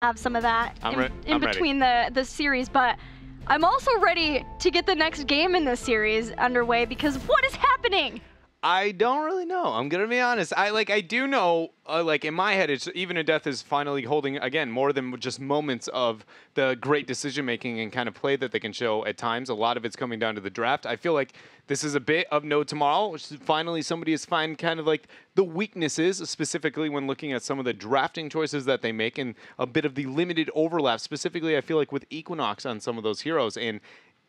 have some of that in between ready. the series, but I'm also ready to get the next game in this series underway because what is happening? I don't really know. I'm gonna be honest. I do know. Like in my head, it's Even in Death is finally holding again more than just moments of the great decision making and kind of play that they can show at times. A lot of it's coming down to the draft. I feel like this is a bit of No Tomorrow, which finally somebody has found kind of like the weaknesses, specifically when looking at some of the drafting choices that they make and a bit of the limited overlap. Specifically, I feel like with Equinox on some of those heroes, and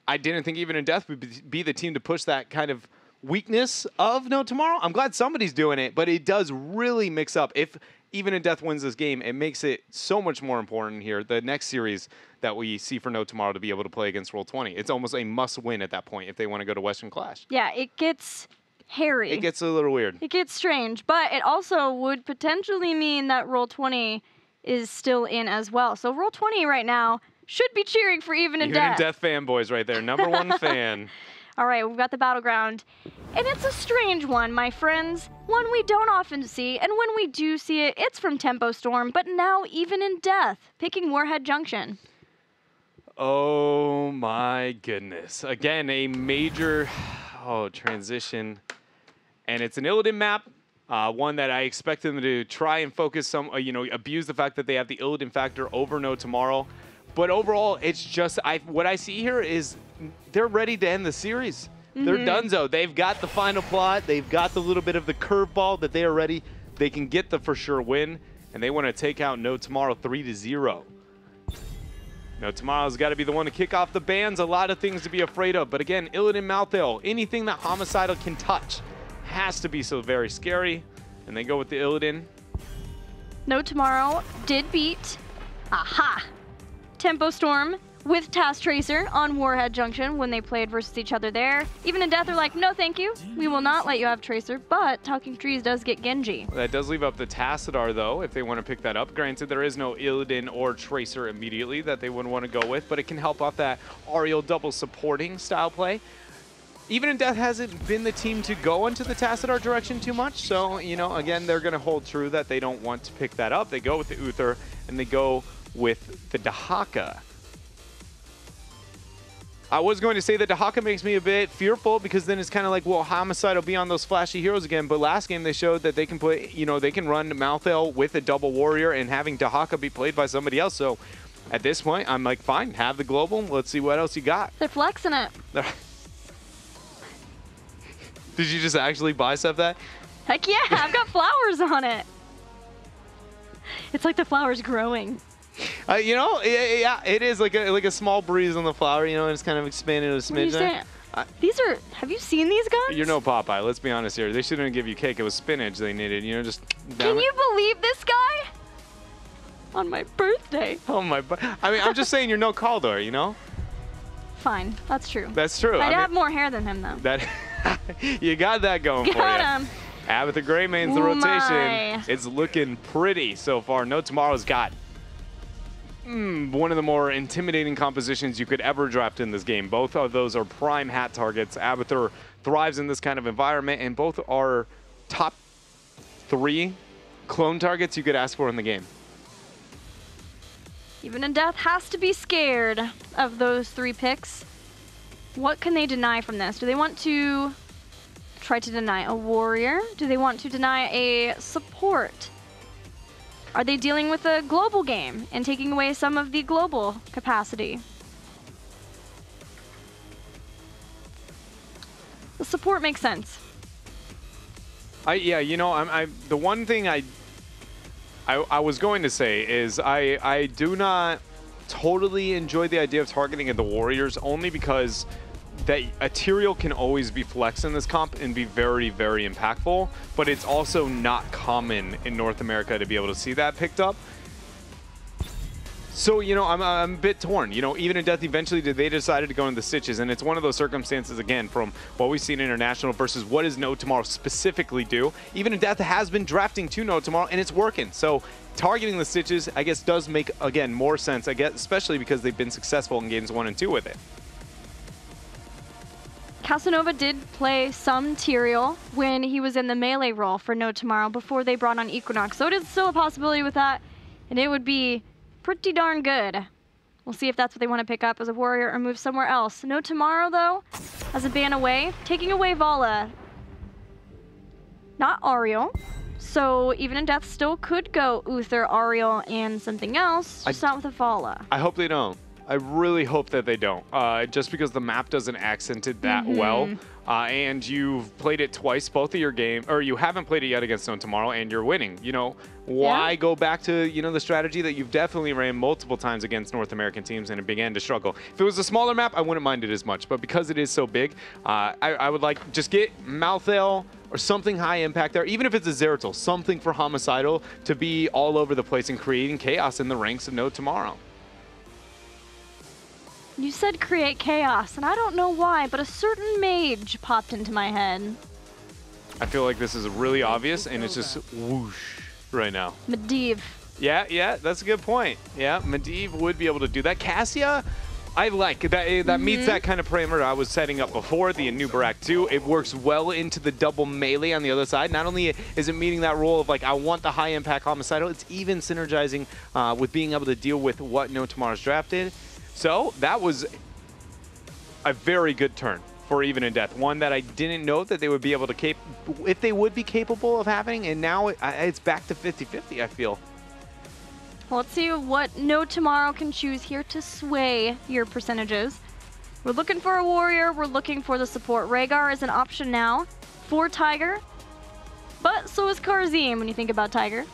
I didn't think Even in Death would be the team to push that kind of weakness of No Tomorrow. I'm glad somebody's doing it, but it does really mix up. If Even in Death wins this game, it makes it so much more important here. The next series that we see for No Tomorrow to be able to play against Roll20, it's almost a must-win at that point if they want to go to Western Clash. Yeah, it gets hairy. It gets a little weird. It gets strange, but it also would potentially mean that Roll20 is still in as well. So Roll20 right now should be cheering for Even in Death. Even in Death fanboys right there, number one fan. All right, we've got the battleground, and it's a strange one, my friends. One we don't often see, and when we do see it, it's from Tempo Storm, but now Even in Death, picking Warhead Junction. Oh my goodness. Again, a major transition, and it's an Illidan map, one that I expect them to try and focus some, abuse the fact that they have the Illidan factor over No Tomorrow. But overall, it's just, what I see here is they're ready to end the series. They're donezo. They've got the final plot. They've got the little bit of the curveball that they are ready. They can get the for sure win, and they want to take out No Tomorrow 3-0. No Tomorrow's got to be the one to kick off the bans. A lot of things to be afraid of. But again, Illidan Malthael, anything that Homicidal can touch has to be so very scary. And they go with the Illidan. No Tomorrow did beat Tempo Storm with Task Tracer on Warhead Junction when they played versus each other there. Even in Death are like, no thank you, we will not let you have Tracer, but Talking Trees does get Genji. That does leave up the Tassadar though, if they want to pick that up. Granted, there is no Illidan or Tracer immediately that they would want to go with, but it can help off that Ariel double supporting style play. Even in Death hasn't been the team to go into the Tassadar direction too much, so, again, they're going to hold true that they don't want to pick that up. They go with the Uther, and they go with the Dahaka. I was going to say that Dahaka makes me a bit fearful because then it's kind of like, well, Homicide will be on those flashy heroes again. But last game they showed that they can put, they can run Malthael with a double warrior and having Dahaka be played by somebody else. So at this point, I'm like, fine, have the global. Let's see what else you got. They're flexing it. Did you just actually bicep that? Heck yeah, I've got flowers on it. It's like the flower's growing. Yeah, it is like a small breeze on the flower, and it's kind of expanding a smidge there. Have you seen these guns? You're no Popeye, let's be honest here. They shouldn't give you cake. It was spinach they needed, just... Can you believe this guy? On my birthday. Oh my... I'm just saying you're no Kaldor, Fine, that's true. That's true. I'd have more hair than him, though. You got that going for you. Got him. Abathur Greymaine's the rotation. It's looking pretty so far. No Tomorrow's got one of the more intimidating compositions you could ever draft in this game. Both of those are prime hat targets. Abathur thrives in this kind of environment, and both are top 3 clone targets you could ask for in the game. Even in Death has to be scared of those 3 picks. What can they deny from this? Do they want to try to deny a warrior? Do they want to deny a support? Are they dealing with a global game and taking away some of the global capacity? The support makes sense. The one thing I was going to say is I do not totally enjoy the idea of targeting at the warriors, only because that Ethereal can always be flexed in this comp and be very, very impactful, but it's also not common in North America to be able to see that picked up. So, I'm a bit torn. Even in Death, eventually they decided to go into the Stitches, and it's one of those circumstances, again, from what we've seen international versus what does No Tomorrow specifically do. Even in Death has been drafting to No Tomorrow, and it's working. So targeting the Stitches, I guess, does make, again, more sense, I guess, especially because they've been successful in games 1 and 2 with it. Casanova did play some Tyrael when he was in the melee role for No Tomorrow before they brought on Equinox. So it is still a possibility with that, and it would be pretty darn good. We'll see if that's what they want to pick up as a warrior or move somewhere else. No Tomorrow, though, as a ban away. Taking away Vala. Not Ariel. So even in death still could go Uther, Ariel, and something else, just not with a Vala. I hope they don't. I really hope that they don't, just because the map doesn't accent it that well. And you've played it twice, both of your game, or you haven't played it yet against No Tomorrow, and you're winning. You know, why go back to, you know, the strategy that you've definitely ran multiple times against North American teams and it began to struggle? If it was a smaller map, I wouldn't mind it as much, but because it is so big, I would like just get Malthael or something high impact there, even if it's a Zeratul, something for Homicidal to be all over the place and creating chaos in the ranks of No Tomorrow. You said create chaos, and I don't know why, but a certain mage popped into my head. I feel like this is really obvious, and it's just whoosh right now. Medivh. Yeah, that's a good point. Yeah, Medivh would be able to do that. Cassia, I like that. That meets that kind of parameter I was setting up before, the Anubarak 2. It works well into the double melee on the other side. Not only is it meeting that role of like, I want the high impact homicidal, it's even synergizing with being able to deal with what No Tomorrow's drafted. So that was a very good turn for Even in Death. One that I didn't know that they would be able to if they would be capable of having, and now it's back to 50-50, I feel. Well, let's see what No Tomorrow can choose here to sway your percentages. We're looking for a warrior, we're looking for the support. Rhaegar is an option now for Tiger, but so is Karzim when you think about Tiger.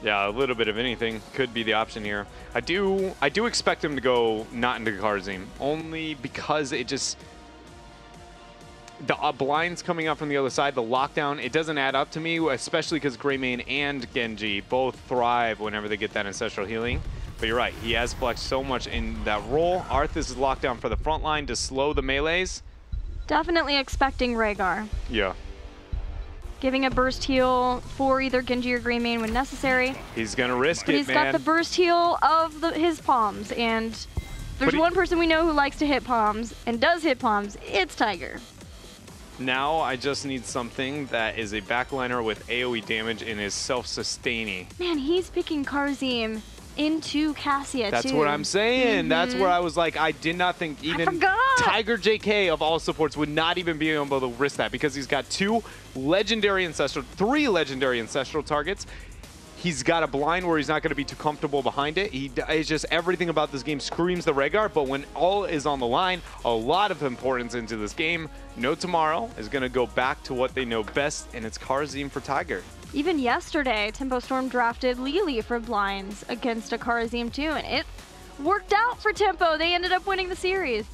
Yeah, a little bit of anything could be the option here. I do expect him to go not into Karzim, only because it just... The blinds coming up from the other side, the lockdown, it doesn't add up to me, especially because Greymane and Genji both thrive whenever they get that ancestral healing. But you're right, he has flexed so much in that role. Arthas is locked down for the front line to slow the melees. Definitely expecting Rhaegar. Yeah. Giving a burst heal for either Genji or Greymane when necessary. He's going to risk it, man. He's got the burst heal of his palms, and there's one person we know who likes to hit palms and does hit palms, it's Tiger. Now I just need something that is a backliner with AoE damage and is self-sustaining. Man, he's picking Karzim into Cassia, That's too. what I'm saying. That's where I was like, I did not think even Tiger JK of all supports would not even be able to risk that, because he's got three legendary ancestral targets. He's got a blind where he's not going to be too comfortable behind it. It's just everything about this game screams the Rhaegar, but when all is on the line, a lot of importance into this game. No Tomorrow is going to go back to what they know best, and it's Karzim for Tiger. Even yesterday, Tempo Storm drafted Lili for blinds against a Karzim too, and it worked out for Tempo. They ended up winning the series.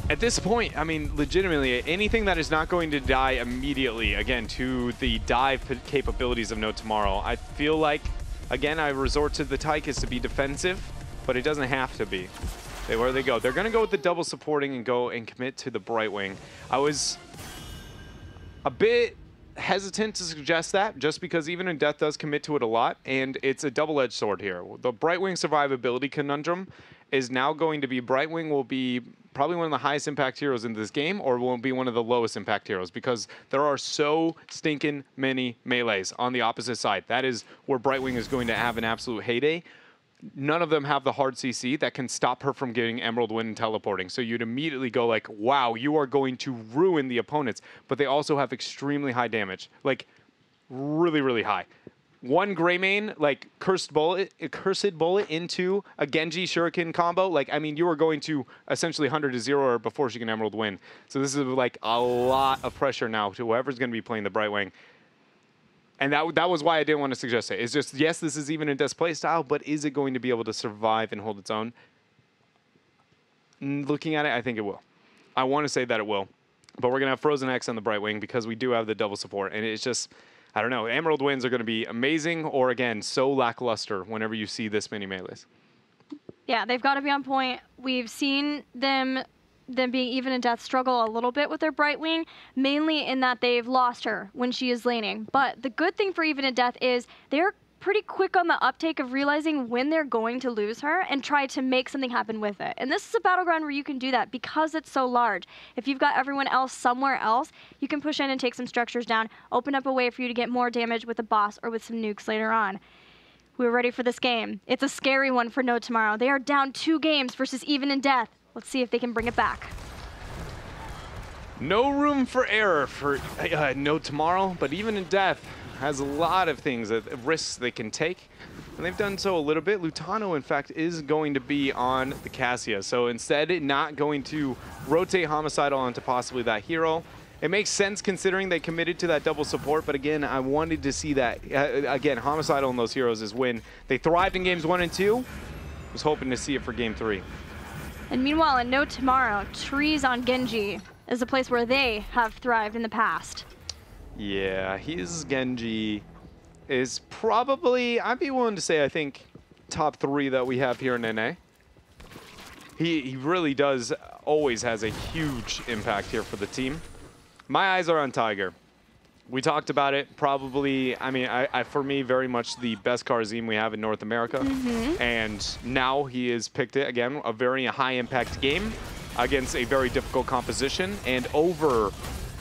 At this point, I mean, legitimately, anything that is not going to die immediately, again, to the dive capabilities of No Tomorrow, I feel like, again, I resort to the Tychus to be defensive, but it doesn't have to be. Where they go. They're going to go with the double supporting and go and commit to the Brightwing. I was a bit hesitant to suggest that, just because Even in Death does commit to it a lot, and it's a double-edged sword here. The Brightwing survivability conundrum is now going to be Brightwing will be probably one of the highest impact heroes in this game, or will be one of the lowest impact heroes, because there are so stinking many melees on the opposite side. That is where Brightwing is going to have an absolute heyday. None of them have the hard CC that can stop her from getting Emerald Wind and teleporting. So you'd immediately go like, wow, you are going to ruin the opponents. But they also have extremely high damage, like really, really high. One Greymane, like cursed bullet into a Genji Shuriken combo. Like, I mean, you are going to essentially 100 to 0 her before she can Emerald Wind. So this is like a lot of pressure now to whoever's going to be playing the Brightwing. And that was why I didn't want to suggest it. It's just, yes, this is Even in Death play style, but is it going to be able to survive and hold its own? Looking at it, I think it will. I want to say that it will. But we're going to have Frozen X on the Brightwing because we do have the double support. And it's just, I don't know, Emerald Winds are going to be amazing, or again, so lackluster whenever you see this many melees. Yeah, they've got to be on point. We've seen them being Even in Death struggle a little bit with their Brightwing, mainly in that they've lost her when she is laning. But the good thing for Even in Death is they're pretty quick on the uptake of realizing when they're going to lose her and try to make something happen with it. And this is a battleground where you can do that because it's so large. If you've got everyone else somewhere else, you can push in and take some structures down, open up a way for you to get more damage with a boss or with some nukes later on. We're ready for this game. It's a scary one for No Tomorrow. They are down 2 games versus Even in Death. Let's see if they can bring it back. No room for error for No Tomorrow, but Even in Death has a lot of things, risks they can take. And they've done so a little bit. Lutano, in fact, is going to be on the Cassia. So instead, not going to rotate Homicidal onto possibly that hero. It makes sense considering they committed to that double support, but again, I wanted to see that. Again, Homicidal and those heroes is when they thrived in games 1 and 2. Was hoping to see it for game 3. And meanwhile, in No Tomorrow, Trees on Genji is a place where they have thrived in the past. Yeah, his Genji is probably, I'd be willing to say, I think, top 3 that we have here in NA. He really does, always has a huge impact here for the team. My eyes are on Tiger. We talked about it, probably, I mean, for me, very much the best Karzim we have in North America. And now he has picked it, again, a very high-impact game against a very difficult composition and over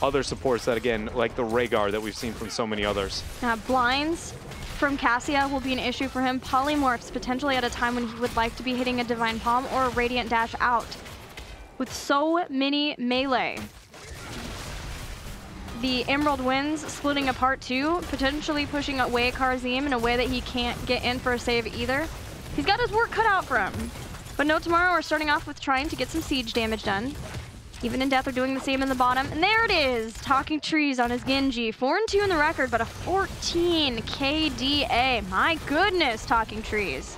other supports that, again, like the Rhaegar that we've seen from so many others. Blinds from Cassia will be an issue for him. Polymorphs potentially at a time when he would like to be hitting a Divine Palm or a Radiant Dash out. With so many melee. The Emerald Winds splitting apart too, potentially pushing away Karzim in a way that he can't get in for a save either. He's got his work cut out for him. But No Tomorrow are starting off with trying to get some siege damage done. Even in Death are doing the same in the bottom. And there it is, Talking Trees on his Genji. 4-2 in the record, but a 14 KDA. My goodness, Talking Trees.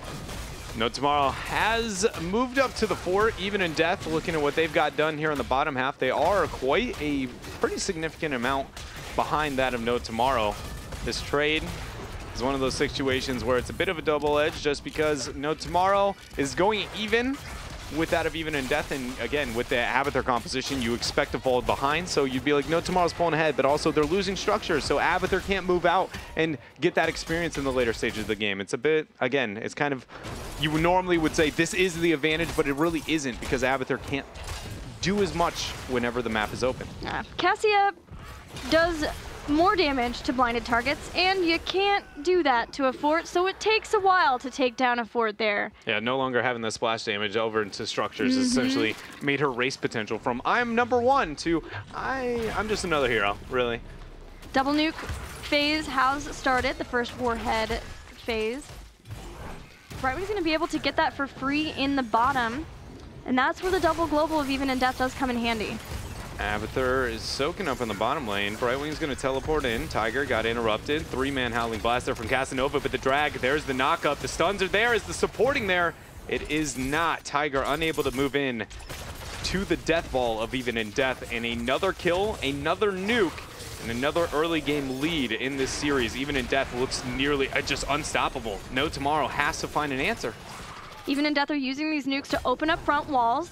No Tomorrow has moved up to the 4, Even in Death. Looking at what they've got done here in the bottom half, they are quite a pretty significant amount behind that of No Tomorrow. This trade is one of those situations where it's a bit of a double edge just because No Tomorrow is going even with that of Even in Death, and again, with the Abathur composition, you expect to fall behind, so you'd be like, No Tomorrow's pulling ahead, but also they're losing structure, so Abathur can't move out and get that experience in the later stages of the game. It's a bit, again, it's kind of, you normally would say this is the advantage, but it really isn't because Abathur can't do as much whenever the map is open. Cassia does more damage to blinded targets, and you can't do that to a fort, so it takes a while to take down a fort there. Yeah, no longer having the splash damage over into structures essentially made her race potential from I'm #1 to I'm just another hero, really. Double nuke phase has started, the first warhead phase. Brightwing's going to be able to get that for free in the bottom, and that's where the double global of Even in Death does come in handy. Abathur is soaking up in the bottom lane. Brightwing's going to teleport in. Tiger got interrupted. 3-man Howling Blast there from Casanova, but the drag, there's the knockup. The stuns are there. Is the supporting there? It is not. Tiger unable to move in to the death ball of Even in Death. And another kill, another nuke, and another early game lead in this series. Even in Death looks nearly just unstoppable. No Tomorrow has to find an answer. Even in Death are using these nukes to open up front walls.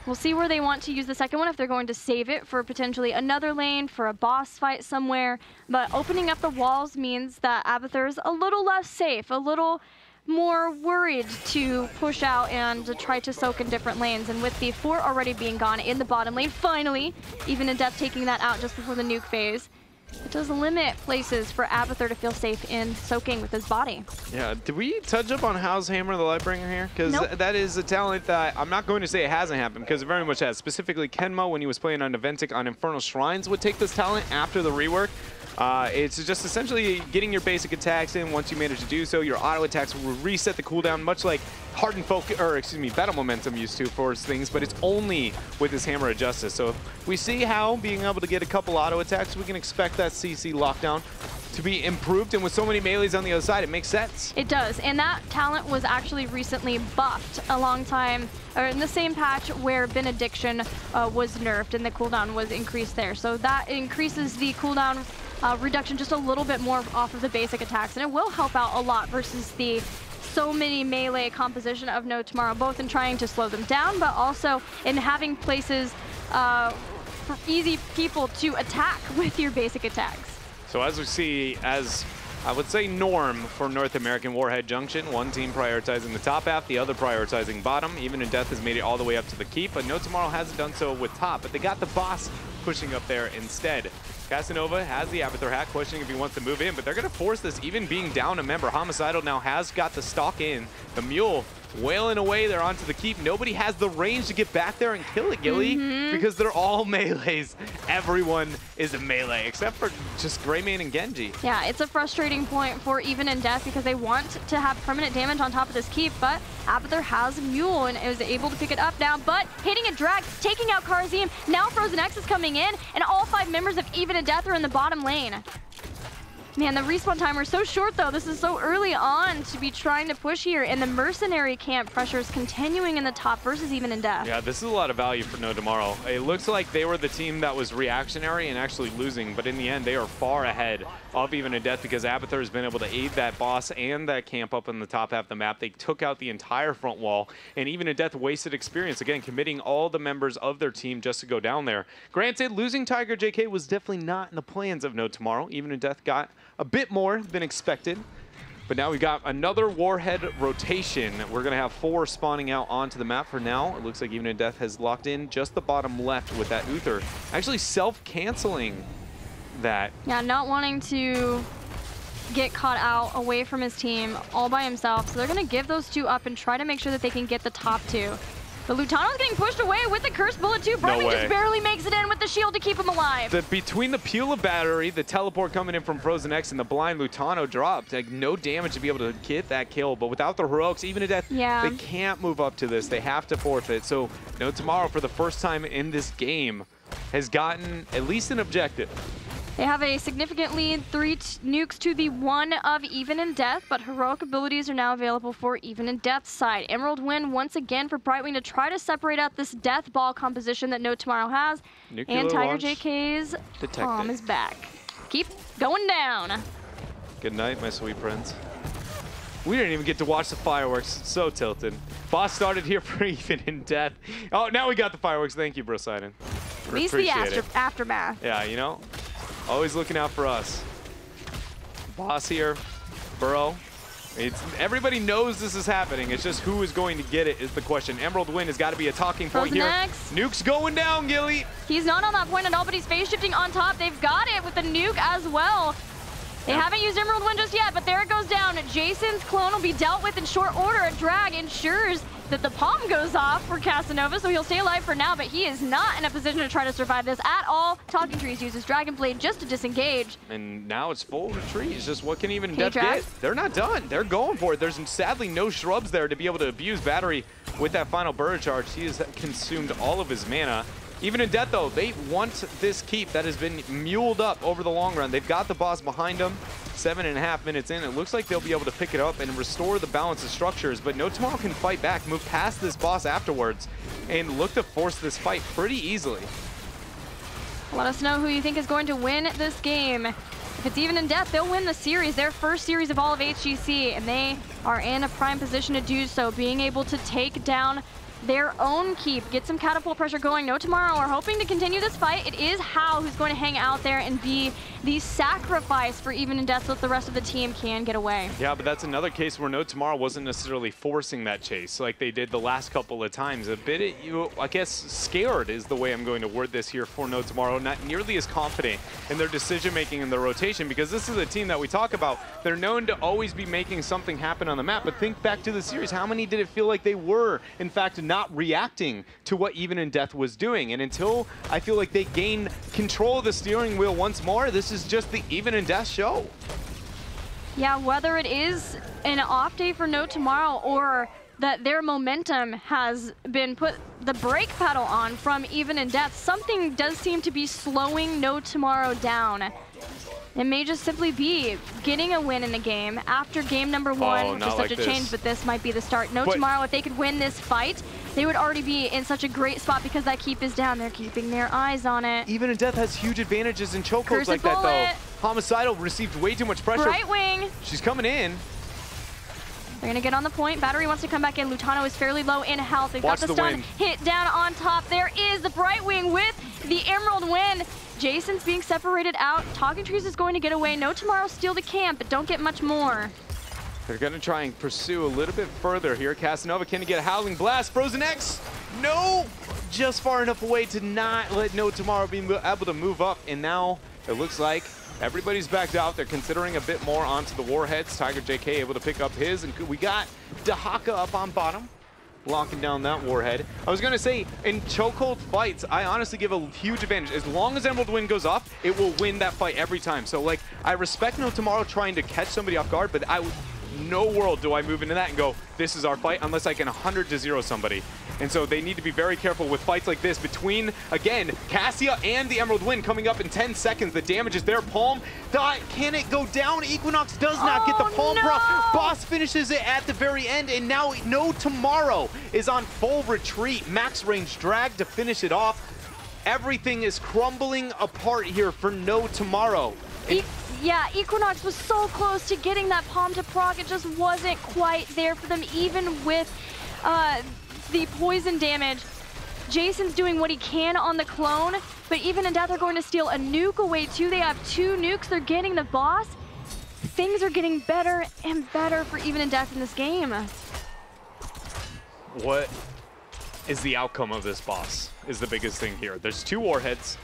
We'll see where they want to use the second one, if they're going to save it for potentially another lane, for a boss fight somewhere. But opening up the walls means that Abathur's a little less safe, a little more worried to push out and to try to soak in different lanes. And with the fort already being gone in the bottom lane, finally, Even in Death taking that out just before the nuke phase. It does limit places for Abathur to feel safe in soaking with his body. Yeah, did we touch up on House Hammer, the Lightbringer here? Because nope. that is a talent that I'm not going to say it hasn't happened, because it very much has. Specifically, Kenmo, when he was playing on Naventic on Infernal Shrines, would take this talent after the rework. It's just essentially getting your basic attacks in. Once you manage to do so, your auto attacks will reset the cooldown, much like Hardened Focus, or excuse me, Battle Momentum used to for things, but it's only with this Hammer of Justice. So if we see how being able to get a couple auto attacks, we can expect that CC lockdown to be improved, and with so many melees on the other side, it makes sense. It does, and that talent was actually recently buffed a long time, or in the same patch where Benediction was nerfed and the cooldown was increased there. So that increases the cooldown reduction just a little bit more off of the basic attacks, and it will help out a lot versus the so many melee composition of No Tomorrow, both in trying to slow them down, but also in having places for easy people to attack with your basic attacks. So as we see, as I would say norm for North American Warhead Junction, one team prioritizing the top half, the other prioritizing bottom. Even in Death has made it all the way up to the keep, but No Tomorrow hasn't done so with top, but they got the boss pushing up there instead. Casanova has the Abathur hat, questioning if he wants to move in, but they're going to force this, even being down a member. Homicidal now has got the stock in. The Mule wailing away there onto the keep. Nobody has the range to get back there and kill it, Gilly, because they're all melees. Everyone is a melee, except for just Greymane and Genji. Yeah, it's a frustrating point for Even in Death because they want to have permanent damage on top of this keep, but Abathur has Mule and is able to pick it up now, but hitting a drag, taking out Karazim. Now Frozen X is coming in, and all 5 members of Even in Death are in the bottom lane. Man, the respawn timer is so short, though. This is so early on to be trying to push here, and the mercenary camp pressure is continuing in the top versus Even in Death. Yeah, this is a lot of value for No Tomorrow. It looks like they were the team that was reactionary and actually losing, but in the end, they are far ahead of Even in Death because Abathur has been able to aid that boss and that camp up in the top half of the map. They took out the entire front wall, and Even in Death wasted experience, again, committing all the members of their team just to go down there. Granted, losing Tiger JK was definitely not in the plans of No Tomorrow. Even in Death got a bit more than expected. But now we got another Warhead rotation. We're going to have 4 spawning out onto the map for now. It looks like Even in Death has locked in just the bottom left with that Uther. Actually self-canceling that. Yeah, not wanting to get caught out away from his team all by himself. So they're going to give those 2 up and try to make sure that they can get the top 2. But Lutano's getting pushed away with the Cursed Bullet too. Brightwing just barely makes it in with the shield to keep him alive. Between the peel of battery, the teleport coming in from Frozen X, and the blind, Lutano dropped. Like, no damage to be able to get that kill. But without the heroics, Even in Death, they can't move up to this. They have to forfeit. So No Tomorrow, for the first time in this game, has gotten at least an objective. They have a significant lead, 3 nukes to the 1 of Even in Death, but heroic abilities are now available for Even in Death's side. Emerald win once again for Brightwing to try to separate out this death ball composition that No Tomorrow has. Nuclear and Tiger launch JK's detected. palm is back. Keep going down. Good night, my sweet friends. We didn't even get to watch the fireworks. It's so tilted. Boss started here for Even in Death. Oh, now we got the fireworks. Thank you, Brosidon. At least the aftermath. Yeah, you know, always looking out for us. Boss here, Burrow. Everybody knows this is happening. It's just who is going to get it is the question. Emerald win has got to be a talking point here. Nuke's going down, Gilly. He's not on that point at all, but he's phase shifting on top. They've got it with the nuke as well. They haven't used Emerald Wind just yet, but there it goes down. Jason's clone will be dealt with in short order. A drag ensures that the palm goes off for Casanova, so he'll stay alive for now, but he is not in a position to try to survive this at all. Talking Trees uses Dragon Blade just to disengage. And now it's full retreat. It's just what can Even in Death get? They're not done. They're going for it. There's sadly no shrubs there to be able to abuse Battery with that final bird charge. He has consumed all of his mana. Even in Death, though, they want this keep that has been muled up over the long run. They've got the boss behind them. 7.5 minutes in, it looks like they'll be able to pick it up and restore the balance of structures, but No Tomorrow can fight back, move past this boss afterwards, and look to force this fight pretty easily. Let us know who you think is going to win this game. If it's Even in Death, they'll win the series, their first series of all of HGC, and they are in a prime position to do so, being able to take down their own keep, get some catapult pressure going. No Tomorrow are hoping to continue this fight. It is Hao who's going to hang out there and be the sacrifice for Even in Death so that the rest of the team can get away. Yeah, but that's another case where No Tomorrow wasn't necessarily forcing that chase like they did the last couple of times. A bit, I guess, scared is the way I'm going to word this here for No Tomorrow. Not nearly as confident in their decision-making and their rotation, because this is a team that we talk about. They're known to always be making something happen on the map, but think back to the series. How many did it feel like they were, in fact, not reacting to what Even in Death was doing? And until I feel like they gain control of the steering wheel once more, this is just the Even in Death show. Yeah, whether it is an off day for No Tomorrow or that their momentum has been put the brake pedal on from Even in Death, something does seem to be slowing No Tomorrow down. It may just simply be getting a win in the game after game number 1, which is such a change, but this might be the start. No Tomorrow, if they could win this fight, they would already be in such a great spot because that keep is down. They're keeping their eyes on it. Even in Death has huge advantages in chokeholds like that, though. Homicidal received way too much pressure. Brightwing. She's coming in. They're going to get on the point. Battery wants to come back in. Lutano is fairly low in health. They've got the stun hit down on top. There is the Brightwing with the Emerald win. Jason's being separated out. Talking Trees is going to get away. No Tomorrow steal the camp, but don't get much more. They're going to try and pursue a little bit further here. Casanova can get a Howling Blast. Frozen X, no! Just far enough away to not let No Tomorrow be able to move up. And now It looks like everybody's backed out. They're considering a bit more onto the Warheads. Tiger JK able to pick up his, and we got Dahaka up on bottom, locking down that Warhead. I was going to say, in chokehold fights, I honestly give a huge advantage. As long as Emerald Wind goes off, it will win that fight every time. So, like, I respect No Tomorrow trying to catch somebody off guard, but no world do I move into that and go, this is our fight, unless I can 100-0 somebody. And so they need to be very careful with fights like this between, again, Cassia and the Emerald Wind coming up in 10 seconds. The damage is there. Palm, can it go down? Equinox does not get the Palm proc. Boss finishes it at the very end, and now No Tomorrow is on full retreat. Max range drag to finish it off. Everything is crumbling apart here for No Tomorrow. Yeah, Equinox was so close to getting that Palm to proc. It just wasn't quite there for them, even with the poison damage. Jason's doing what he can on the clone, but Even in Death are going to steal a nuke away too. They have 2 nukes. They're getting the boss. Things are getting better and better for Even in Death in this game. What is the outcome of this boss is the biggest thing here. There's 2 Warheads.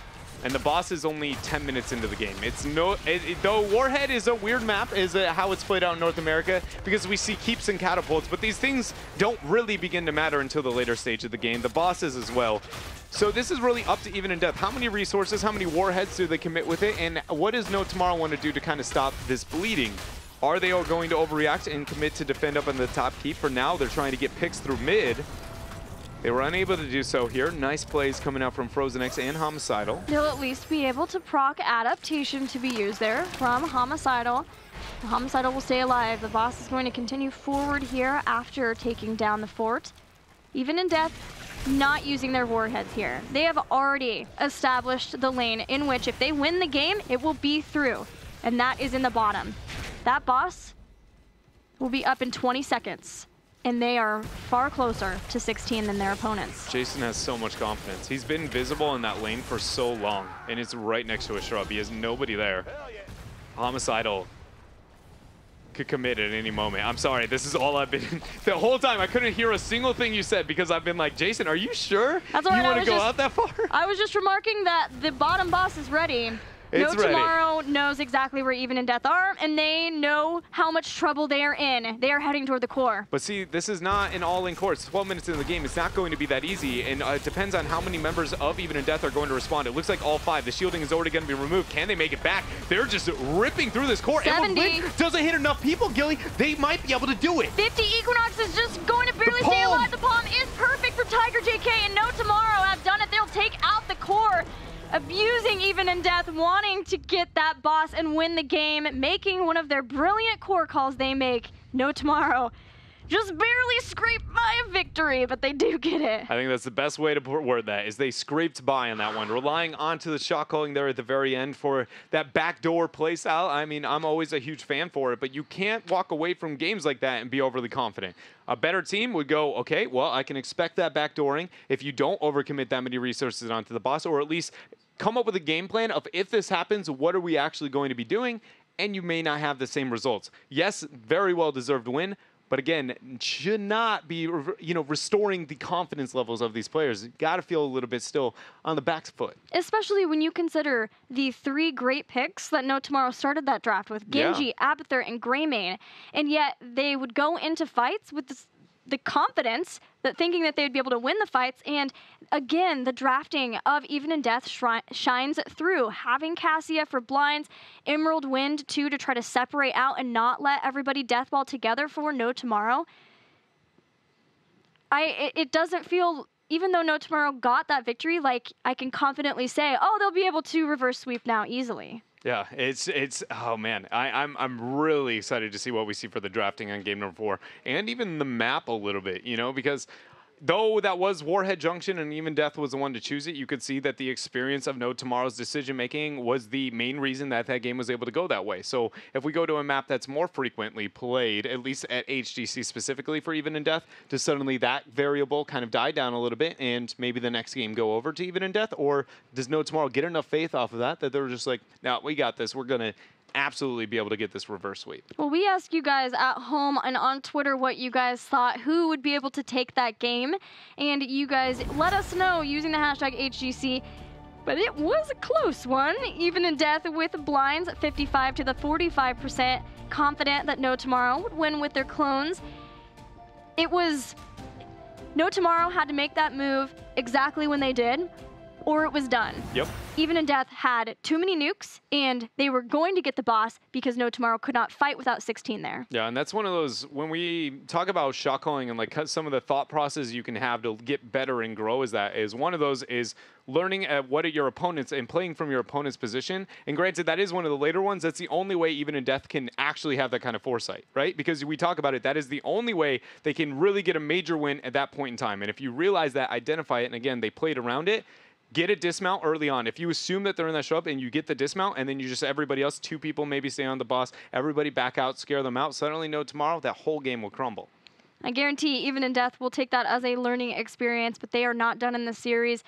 And the boss is only 10 minutes into the game. It's though Warhead is a weird map, is how it's played out in North America, because we see keeps and catapults, but these things don't really begin to matter until the later stage of the game. The bosses as well. So this is really up to Even in Death. How many resources, how many Warheads do they commit with it, and what does No Tomorrow want to do to kind of stop this bleeding? Are they all going to overreact and commit to defend up on the top keep? For now, they're trying to get picks through mid. They were unable to do so here. Nice plays coming out from Frozen X and Homicidal. They'll at least be able to proc adaptation to be used there from Homicidal. The Homicidal will stay alive. The boss is going to continue forward here after taking down the fort. Even in Death, not using their warheads here. They have already established the lane in which if they win the game, it will be through. And that is in the bottom. That boss will be up in 20 seconds. And they are far closer to 16 than their opponents. Jason has so much confidence. He's been visible in that lane for so long, and it's right next to a shrub. He has nobody there. Homicidal could commit at any moment. I'm sorry, this is all I've been... the whole time, I couldn't hear a single thing you said because I've been like, Jason, are you sure That's all right, you want to go out that far? I was just remarking that the bottom boss is ready. It's No ready. Tomorrow knows exactly where Even in Death are, and they know how much trouble they are in. They are heading toward the core. But see, this is not an all-in core. It's 12 minutes in the game. It's not going to be that easy, and it depends on how many members of Even in Death are going to respond. It looks like all 5. The shielding is already going to be removed. Can they make it back? They're just ripping through this core. 70. Doesn't hit enough people, Gilly. They might be able to do it. 50 Equinox is just going to barely stay alive. The palm is perfect for Tiger JK, and No Tomorrow have done it. They'll take out the core. Abusing Even in Death, wanting to get that boss and win the game, making one of their brilliant core calls they make. No Tomorrow just barely scraped by a victory, but they do get it. I think that's the best way to word that, is they scraped by on that one, relying onto the shot calling there at the very end for that backdoor play style. I mean, I'm always a huge fan for it, but you can't walk away from games like that and be overly confident. A better team would go, okay, well, I can expect that backdooring if you don't overcommit that many resources onto the boss, or at least come up with a game plan of, if this happens, what are we actually going to be doing? And you may not have the same results. Yes, very well-deserved win, but again, should not be, restoring the confidence levels of these players. Got to feel a little bit still on the back foot. Especially when you consider the 3 great picks that No Tomorrow started that draft with, Genji, Abathur, and Greymane, and yet they would go into fights with the confidence that thinking that they'd be able to win the fights, and again, the drafting of Even in Death shines through. Having Cassia for blinds, Emerald Wind too to try to separate out and not let everybody deathball together for No Tomorrow. It doesn't feel, even though No Tomorrow got that victory, like I can confidently say, oh, they'll be able to reverse sweep now easily. Yeah, it's oh man, I'm really excited to see what we see for the drafting on game number 4, and even the map a little bit, because though that was Warhead Junction and Even Death was the one to choose it, you could see that the experience of No Tomorrow's decision-making was the main reason that that game was able to go that way. So if we go to a map that's more frequently played, at least at HGC specifically for Even in Death, does suddenly that variable kind of die down a little bit and maybe the next game go over to Even in Death? Or does No Tomorrow get enough faith off of that they're just like, no, we got this, we're going to absolutely be able to get this reverse sweep? Well, we asked you guys at home and on Twitter what you guys thought, who would be able to take that game, and you guys let us know using the hashtag HGC. But it was a close one, even in death with blinds at 55 to the 45%, confident that No Tomorrow would win with their clones. It was No Tomorrow had to make that move exactly when they did, or it was done. Yep. Even in Death had too many nukes, and they were going to get the boss because No Tomorrow could not fight without 16 there. Yeah, and that's one of those, when we talk about shot calling and like some of the thought processes you can have to get better and grow, is one of those is learning at what are your opponents and playing from your opponent's position. And granted, that is one of the later ones. That's the only way even in Death can actually have that kind of foresight, right? Because we talk about it, that is the only way they can really get a major win at that point in time. And if you realize that, identify it, and again, they played around it, get a dismount early on. If you assume that they're in that show up and you get the dismount and then you just, everybody else, 2 people maybe stay on the boss, everybody back out, scare them out, suddenly No Tomorrow, that whole game will crumble. I guarantee even in Death we'll take that as a learning experience, but they are not done in the series.